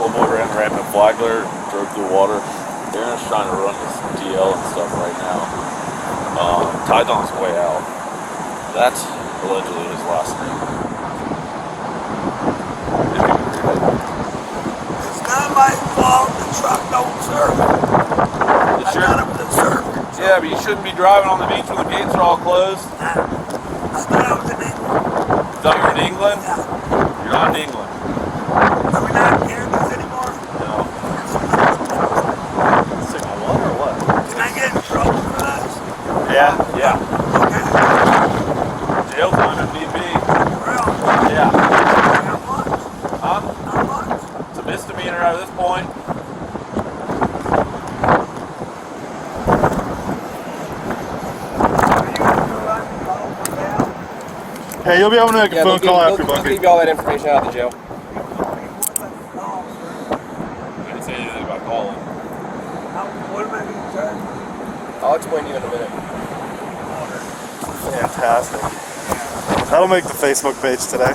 Old boy ran rampant flagler, drove through water. Aaron's trying to run his DL and stuff right now. Tied on his way out. That's allegedly his last name. It's not my fault the truck don't serve. I got him to serve. Yeah, but you shouldn't be driving on the beach when the gates are all closed. I thought I was in England. You thought you were in England? Yeah. You're not in England. Are we not in Kansas anymore? No. Signal one or what? Can I get in trouble for this? Yeah. Yeah. Okay. Jail time if need be. Really? Yeah. How much? Huh? How much? It's a misdemeanor at this point. Hey, you'll be able to make a phone call after They'll booking. give you all that information out of the jail. I didn't say anything about calling. What am I going to charge? I'll explain to you in a minute. Fantastic. That'll make the Facebook page today.